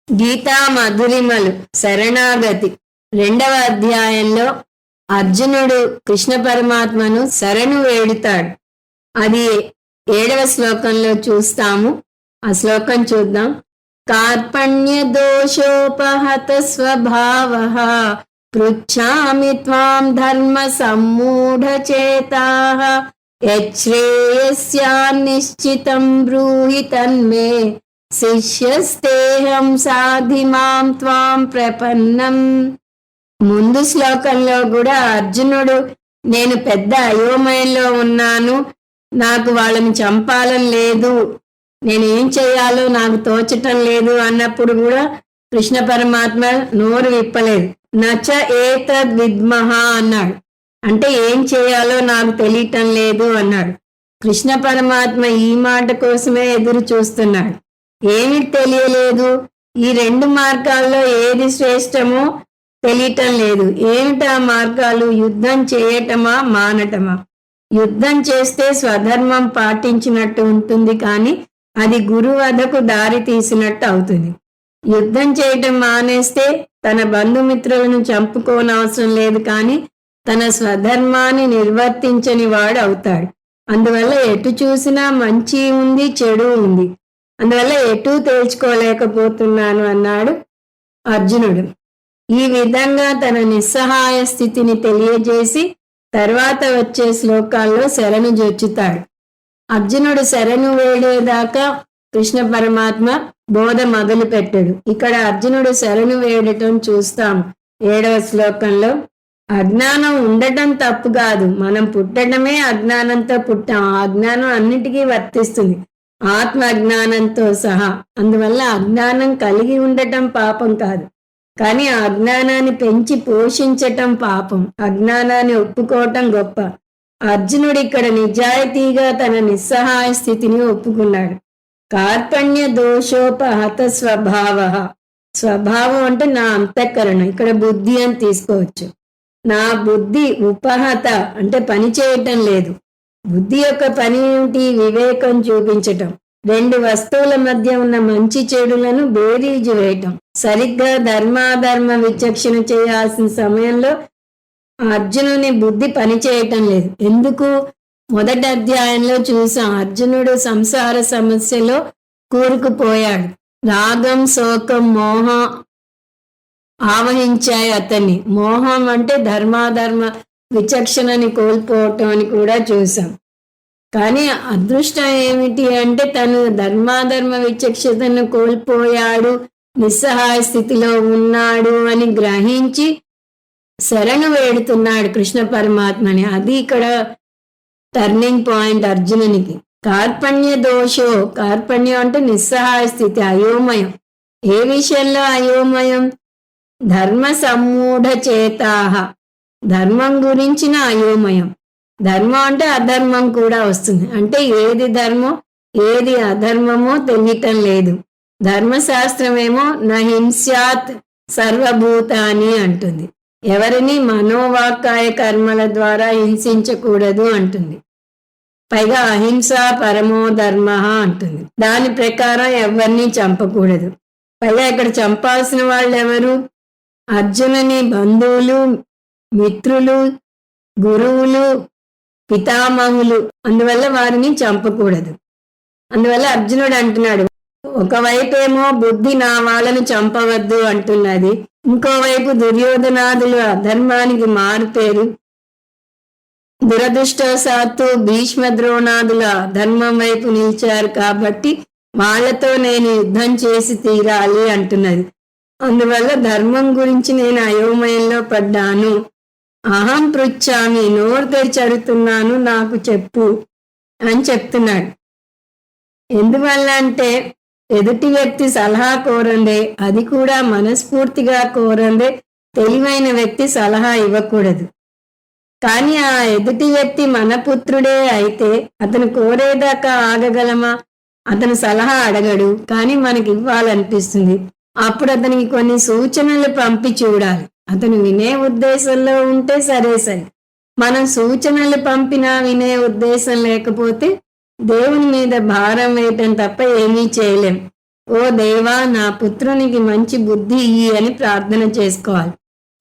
గీతా మధురిమలు శరణాగతి రెండవ అధ్యాయంలో అర్జునుడు కృష్ణ పరమాత్మను శరణు వేడుతాడు. అది 7వ శ్లోకంలో చూస్తాము. ఆ శ్లోకం చూద్దాం. కార్పణ్య దోషోపహత స్వభావః పృచ్ఛామి త్వాం ధర్మ సమ్మూఢ చేతాః యచ్ఛ్రేయస్యాన్నిశ్చితం బ్రూహి తన్మే శిష్యస్తేహం సాధి మాం త్వాం ప్రపన్నం. ముందు శ్లోకంలో కూడా అర్జునుడు నేను పెద్ద అయోమయంలో ఉన్నాను, నాకు వాళ్ళని చంపాలని లేదు, నేను ఏం చేయాలో నాకు తోచటం లేదు అన్నప్పుడు కూడా కృష్ణ పరమాత్మ నోరు విప్పలేదు. నచ ఏతద్ విద్మహ అన్నాడు. అంటే ఏం చేయాలో నాకు తెలియటం లేదు అన్నాడు. కృష్ణ పరమాత్మ ఈ మాట కోసమే ఎదురు చూస్తున్నాడు. ఏమి తెలియలేదు, ఈ 2 మార్గాల్లో ఏది శ్రేష్టమో తెలియటం లేదు. ఏమిటా మార్గాలు? యుద్ధం చేయటమా మానటమా? యుద్ధం చేస్తే స్వధర్మం పాటించినట్టు ఉంటుంది, కానీ అది గురువధకు దారి తీసినట్టు అవుతుంది. యుద్ధం చేయటం మానేస్తే తన బంధుమిత్రులను చంపుకోనవసరం లేదు, కానీ తన స్వధర్మాన్ని నిర్వర్తించని వాడు అవుతాడు. అందువల్ల ఎటు చూసినా మంచి ఉంది, చెడు ఉంది. అందువల్ల ఎటూ తేల్చుకోలేకపోతున్నాను అన్నాడు అర్జునుడు. ఈ విధంగా తన నిస్సహాయ స్థితిని తెలియజేసి తర్వాత వచ్చే శ్లోకాల్లో శరణు జొచ్చుతాడు. అర్జునుడు శరణు వేడేదాకా కృష్ణ పరమాత్మ బోధ మొదలు పెట్టాడు. ఇక్కడ అర్జునుడు శరణు వేడటం చూస్తాము 7వ శ్లోకంలో. అజ్ఞానం ఉండటం తప్పు కాదు, మనం పుట్టడమే అజ్ఞానంతో పుట్టాం. ఆ అజ్ఞానం అన్నిటికీ వర్తిస్తుంది, ఆత్మ అజ్ఞానంతో సహా. అందువల్ల అజ్ఞానం కలిగి ఉండటం పాపం కాదు, కానీ ఆ అజ్ఞానాన్ని పెంచి పోషించటం పాపం. అజ్ఞానాన్ని ఒప్పుకోవటం గొప్ప. అర్జునుడు ఇక్కడ నిజాయితీగా తన నిస్సహాయ స్థితిని ఒప్పుకున్నాడు. కార్పణ్య దోషోపహత స్వభావః. స్వభావం అంటే నా అంతఃకరణం, ఇక్కడ బుద్ధి అని తీసుకోవచ్చు. నా బుద్ధి ఉపహత అంటే పని చేయటం లేదు. బుద్ధి యొక్క పని ఏమిటి? వివేకం చూపించటం, 2 వస్తువుల మధ్య ఉన్న మంచి చెడులను బేరీజు వేయటం. సరిగ్గా ధర్మాధర్మ విచక్షణ చేయాల్సిన సమయంలో అర్జునుని బుద్ధి పని చేయటం లేదు. ఎందుకు? మొదటి అధ్యాయంలో చూసాం, అర్జునుడు సంసార సమస్యలో కూరుకుపోయాడు. రాగం, శోకం, మోహం ఆవహించాయి అతన్ని. మోహం అంటే ధర్మాధర్మ విచక్షణని కోల్పోవటం అని కూడా చూసాం. కానీ అదృష్టం ఏమిటి అంటే తను ధర్మాధర్మ విచక్షణను కోల్పోయాడు, నిస్సహాయ స్థితిలో ఉన్నాడు అని గ్రహించి శరణు వేడుతున్నాడు కృష్ణ పరమాత్మని. అది ఇక్కడ టర్నింగ్ పాయింట్ అర్జునునికి. కార్పణ్య దోషో, కార్పణ్యం అంటే నిస్సహాయ స్థితి, అయోమయం. ఏ విషయంలో అయోమయం? ధర్మ సమ్మూఢ చేతాహ, ధర్మం గురించిన అయోమయం. ధర్మం అంటే అధర్మం కూడా వస్తుంది. అంటే ఏది ధర్మం ఏది అధర్మమో తెలియటం లేదు. ధర్మశాస్త్రమేమో నహింస్యాత్ సర్వభూతాని అంటుంది. ఎవరిని మనోవాకాయ కర్మల ద్వారా హింసించకూడదు అంటుంది. పైగా అహింస పరమో ధర్మ అంటుంది. దాని ప్రకారం ఎవరిని చంపకూడదు. పైగా ఇక్కడ చంపాల్సిన వాళ్ళు ఎవరు? అర్జునుని బంధువులు, మిత్రులు, గురువులు, పితామహులు. అందువల్ల వారిని చంపకూడదు. అందువల్ల అర్జునుడు అంటున్నాడు, ఒకవైపేమో బుద్ధి నా వాళ్ళను చంపవద్దు అంటున్నది, ఇంకోవైపు దుర్యోధనాదులు అధర్మానికి మారుపేరు. దురదృష్టవశాత్తు భీష్మ ద్రోణాదుల ధర్మం వైపు నిలిచారు కాబట్టి వాళ్లతో నేను యుద్ధం చేసి తీరాలి అంటున్నది. అందువల్ల ధర్మం గురించి నేను అయోమయంలో పడ్డాను. అహం పృచ్ఛామి, నోరు తెరిచి అడుగుతున్నాను, నాకు చెప్పు అని చెప్తున్నాడు. ఎందువల్ల అంటే ఎదుటి వ్యక్తి సలహా కోరందే, అది కూడా మనస్ఫూర్తిగా కోరందే. తెలివైన వ్యక్తి సలహా ఇవ్వకూడదు. కానీ ఆ ఎదుటి వ్యక్తి మన పుత్రుడే అయితే అతను కోరేదాకా ఆగగలమా? అతను సలహా అడగడు, కానీ మనకి ఇవ్వాలనిపిస్తుంది. అప్పుడు అతనికి కొన్ని సూచనలు పంపి చూడాలి. అతను వినే ఉద్దేశంలో ఉంటే సరే. మనం సూచనలు పంపినా వినే ఉద్దేశం లేకపోతే దేవుని మీద భారం వేయటం తప్ప ఏమీ చేయలేం. ఓ దేవా, నా పుత్రునికి మంచి బుద్ధి ఇయ్యి అని ప్రార్థన చేసుకోవాలి.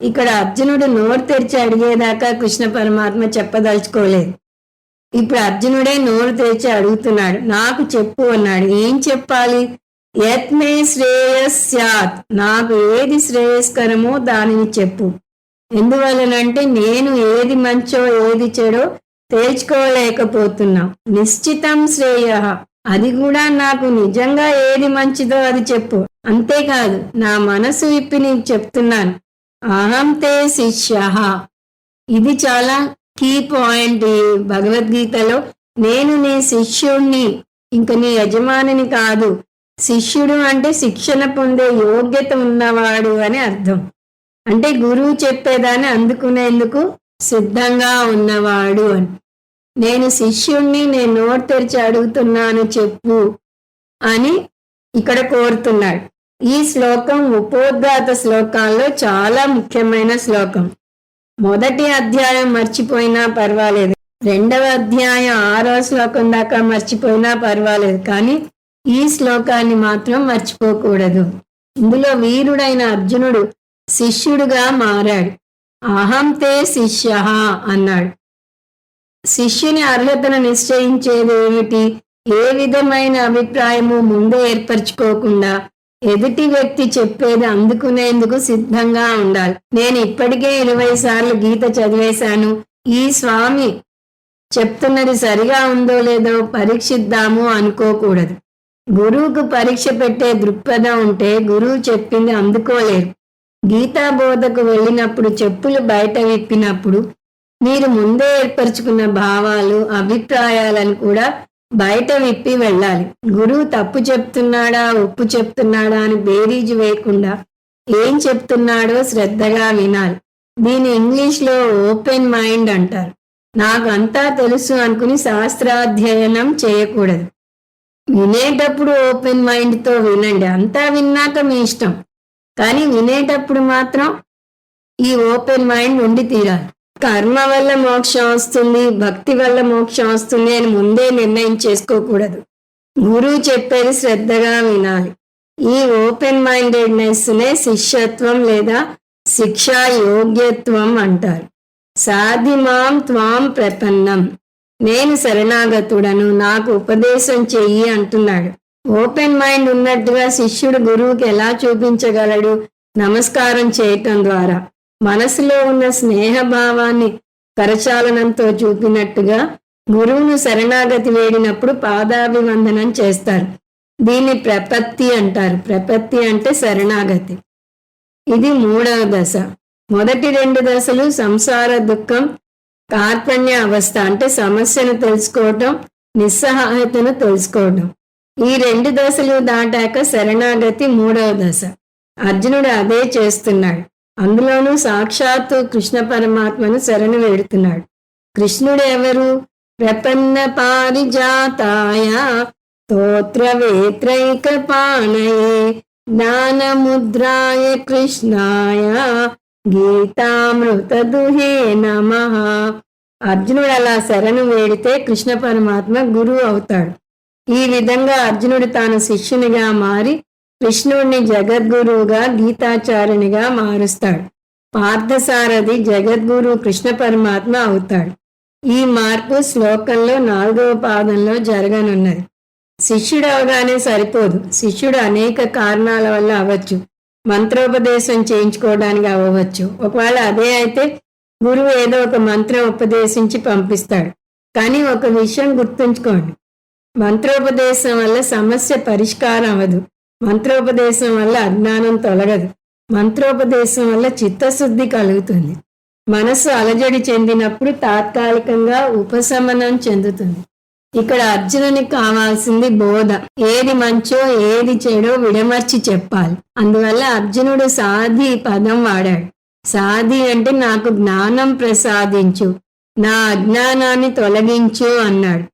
ఇక్కడ అర్జునుడు నోరు తెరిచి అడిగేదాకా కృష్ణ పరమాత్మ చెప్పదలుచుకోలేదు. ఇప్పుడు అర్జునుడే నోరు తెరిచి అడుగుతున్నాడు. నాకు చెప్పు అన్నాడు. ఏం చెప్పాలి? యత్మే శ్రేయస్యాత్, నాకు ఏది శ్రేయస్కరమో దానిని చెప్పు. ఎందువలనంటే నేను ఏది మంచో ఏది చెడో తేల్చుకోలేకపోతున్నా. నిశ్చితం శ్రేయ, అది కూడా నాకు నిజంగా ఏది మంచిదో అది చెప్పు. అంతేకాదు, నా మనసు విప్పి నీకు చెప్తున్నాను. అహం తే శిష్య. ఇది చాలా కీ పాయింట్ ఈ భగవద్గీతలో. నేను నీ శిష్యుణ్ణి, ఇంక నీ యజమానిని కాదు. శిష్యుడు అంటే శిక్షణ పొందే యోగ్యత ఉన్నవాడు అని అర్థం. అంటే గురువు చెప్పేదాన్ని అందుకునేందుకు సిద్ధంగా ఉన్నవాడు అని. నేను శిష్యుణ్ణి, నేను నోరు తెరిచి అడుగుతున్నాను, చెప్పు అని ఇక్కడ కోరుతున్నాడు. ఈ శ్లోకం ఉపోద్ఘాత శ్లోకాల్లో చాలా ముఖ్యమైన శ్లోకం. మొదటి అధ్యాయం మర్చిపోయినా పర్వాలేదు, రెండవ అధ్యాయం 6వ శ్లోకం దాకా మర్చిపోయినా పర్వాలేదు, కానీ ఈ శ్లోకాన్ని మాత్రం మర్చిపోకూడదు. ఇందులో వీరుడైన అర్జునుడు శిష్యుడుగా మారాడు. అహం తే శిష్య అన్నాడు. శిష్యుని అర్హతను నిశ్చయించేది ఏమిటి? ఏ విధమైన అభిప్రాయము ముందే ఏర్పరచుకోకుండా ఎదుటి వ్యక్తి చెప్పేది అందుకునేందుకు సిద్ధంగా ఉండాలి. నేను ఇప్పటికే 20 సార్లు గీత చదివేశాను, ఈ స్వామి చెప్తున్నది సరిగా ఉందో లేదో పరీక్షిద్దాము అనుకోకూడదు. గురువుకు పరీక్ష పెట్టే దృక్పథం ఉంటే గురువు చెప్పింది అందుకోలేరు. గీతా బోధకు వెళ్ళినప్పుడు, చెప్పులు బయట విప్పినప్పుడు మీరు ముందే ఏర్పరచుకున్న భావాలు, అభిప్రాయాలను కూడా బయట విప్పి వెళ్ళాలి. గురువు తప్పు చెప్తున్నాడా, ఒప్పు చెప్తున్నాడా అని బేరీజు వేయకుండా ఏం చెప్తున్నాడో శ్రద్ధగా వినాలి. దీని ఇంగ్లీష్లో ఓపెన్ మైండ్ అంటారు. నాకు అంతా తెలుసు అనుకుని శాస్త్రాధ్యయనం చేయకూడదు. వినేటప్పుడు ఓపెన్ మైండ్తో వినండి, అంతా విన్నాక మీ ఇష్టం. కానీ వినేటప్పుడు మాత్రం ఈ ఓపెన్ మైండ్ ఉండి తీరాలి. కర్మ వల్ల మోక్షం వస్తుంది, భక్తి వల్ల మోక్షం వస్తుంది అని ముందే నిర్ణయం చేసుకోకూడదు. గురువు చెప్పేది శ్రద్ధగా వినాలి. ఈ ఓపెన్ మైండెడ్నెస్నే శిష్యత్వం లేదా శిక్షా యోగ్యత్వం అంటారు. సాధిమాం త్వాం ప్రపన్నం, నేను శరణాగతుడను, నాకు ఉపదేశం చెయ్యి అంటున్నాడు. ఓపెన్ మైండ్ ఉన్నట్టుగా శిష్యుడు గురువుకి ఎలా చూపించగలడు? నమస్కారం చేయటం ద్వారా. మనసులో ఉన్న స్నేహభావాన్ని కరచాలనంతో చూపినట్టుగా గురువును శరణాగతి వేడినప్పుడు పాదాభివందనం చేస్తారు. దీన్ని ప్రపత్తి అంటారు. ప్రపత్తి అంటే శరణాగతి. ఇది 3వ దశ. మొదటి 2 దశలు సంసార దుఃఖం, కార్పణ్య అవస్థ అంటే సమస్యను తెలుసుకోవటం, నిస్సహాయతను తెలుసుకోవటం. ఈ 2 దశలు దాటాక శరణాగతి 3వ దశ. అర్జునుడు అదే చేస్తున్నాడు. అందులోనూ సాక్షాత్తు కృష్ణ పరమాత్మను శరణు వేడుతున్నాడు. కృష్ణుడు ఎవరు? ప్రపన్న పారిజాతాయ స్తోత్ర వేత్రైక పాణయే జ్ఞానముద్రాయ కృష్ణాయ గీతామృత దుహే నమః. అర్జునుడు అలా శరణు వేడితే కృష్ణ పరమాత్మ గురువు అవుతాడు. ఈ విధంగా అర్జునుడు తాను శిష్యునిగా మారి కృష్ణుడిని జగద్గురువుగా, గీతాచార్యునిగా మారుస్తాడు. పార్థసారథి జగద్గురు కృష్ణ పరమాత్మ అవుతాడు. ఈ మార్పు శ్లోకంలో 4వ పాదంలో జరగనున్నది. శిష్యుడు అవగానే సరిపోదు. శిష్యుడు అనేక కారణాల వల్ల అవ్వచ్చు. మంత్రోపదేశం చేయించుకోవడానికి అవ్వచ్చు. ఒకవేళ అదే అయితే గురువు ఏదో ఒక మంత్రం ఉపదేశించి పంపిస్తాడు. కానీ ఒక విషయం గుర్తుంచుకోండి, మంత్రోపదేశం వల్ల సమస్య పరిష్కారం అవ్వదు. మంత్రోపదేశం వల్ల అజ్ఞానం తొలగదు. మంత్రోపదేశం వల్ల చిత్తశుద్ధి కలుగుతుంది. మనస్సు అలజడి చెందినప్పుడు తాత్కాలికంగా ఉపశమనం చెందుతుంది. ఇక్కడ అర్జునునికి కావాల్సింది బోధ. ఏది మంచో ఏది చెడో విడమర్చి చెప్పాలి. అందువల్ల అర్జునుడు సాధి పదం వాడాడు. సాధి అంటే నాకు జ్ఞానం ప్రసాదించు, నా అజ్ఞానాన్ని తొలగించు అన్నాడు.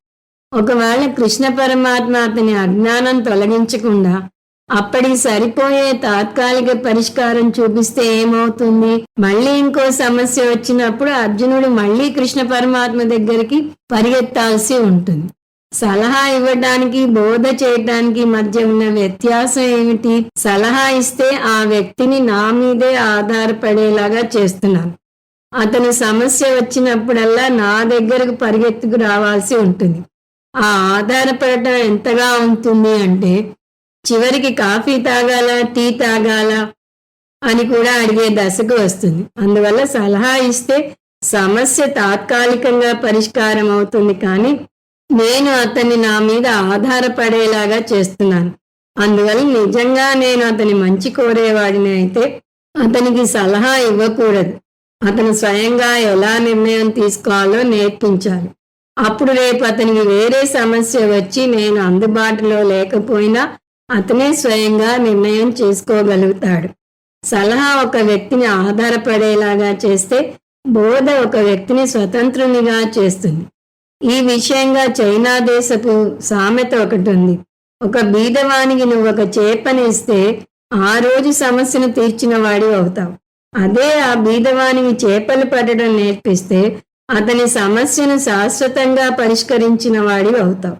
ఒకవేళ కృష్ణ పరమాత్మ అతని అజ్ఞానం తొలగించకుండా అప్పటి సరిపోయే తాత్కాలిక పరిష్కారం చూపిస్తే ఏమవుతుంది? మళ్ళీ ఇంకో సమస్య వచ్చినప్పుడు అర్జునుడు మళ్ళీ కృష్ణ పరమాత్మ దగ్గరికి పరిగెత్తాల్సి ఉంటుంది. సలహా ఇవ్వడానికి బోధ చేయటానికి మధ్య ఉన్న వ్యత్యాసం ఏమిటి? సలహా ఇస్తే ఆ వ్యక్తిని నా మీదే ఆధారపడేలాగా చేస్తున్నాను. అతను సమస్య వచ్చినప్పుడల్లా నా దగ్గరకు పరిగెత్తుకు రావాల్సి ఉంటుంది. ఆ ఆధారపడటం ఎంతగా ఉంటుంది అంటే చివరికి కాఫీ తాగాలా, టీ తాగాలా అని కూడా అడిగే దశకు వస్తుంది. అందువల్ల సలహా ఇస్తే సమస్య తాత్కాలికంగా పరిష్కారం అవుతుంది, కానీ నేను అతన్ని నా మీద ఆధారపడేలాగా చేస్తున్నాను. అందువల్ల నిజంగా నేను అతని మంచి కోరేవాడిని అయితే అతనికి సలహా ఇవ్వకూడదు. అతను స్వయంగా ఎలా నిర్ణయం తీసుకోవాలో నేర్పించాలి. అప్పుడు రేపు అతనికి వేరే సమస్య వచ్చి నేను అందుబాటులో లేకపోయినా అతనే స్వయంగా నిర్ణయం చేసుకోగలుగుతాడు. సలహా ఒక వ్యక్తిని ఆధారపడేలాగా చేస్తే బోధ ఒక వ్యక్తిని స్వతంత్రునిగా చేస్తుంది. ఈ విషయంగా చైనా దేశపు సామెత ఒకటి ఉంది. ఒక బీదవానికి నువ్వు ఒక చేపని ఇస్తే ఆ రోజు సమస్యను తీర్చిన వాడి అవుతావు. అదే ఆ బీదవానికి చేపలు పట్టడం నేర్పిస్తే అతని సమస్యను శాశ్వతంగా పరిష్కరించిన వాడి అవుతావు.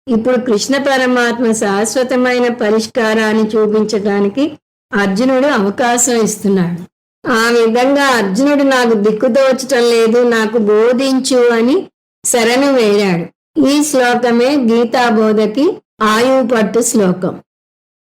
ఇప్పుడు కృష్ణ పరమాత్మ శాశ్వతమైన పరిష్కారాన్ని చూపించడానికి అర్జునుడు అవకాశం ఇస్తున్నాడు. ఆ విధంగా అర్జునుడు నాకు దిక్కుదోచటం లేదు, నాకు బోధించు అని శరణు వేడాడు. ఈ శ్లోకమే గీతాబోధకి ఆయువు పట్టు శ్లోకం.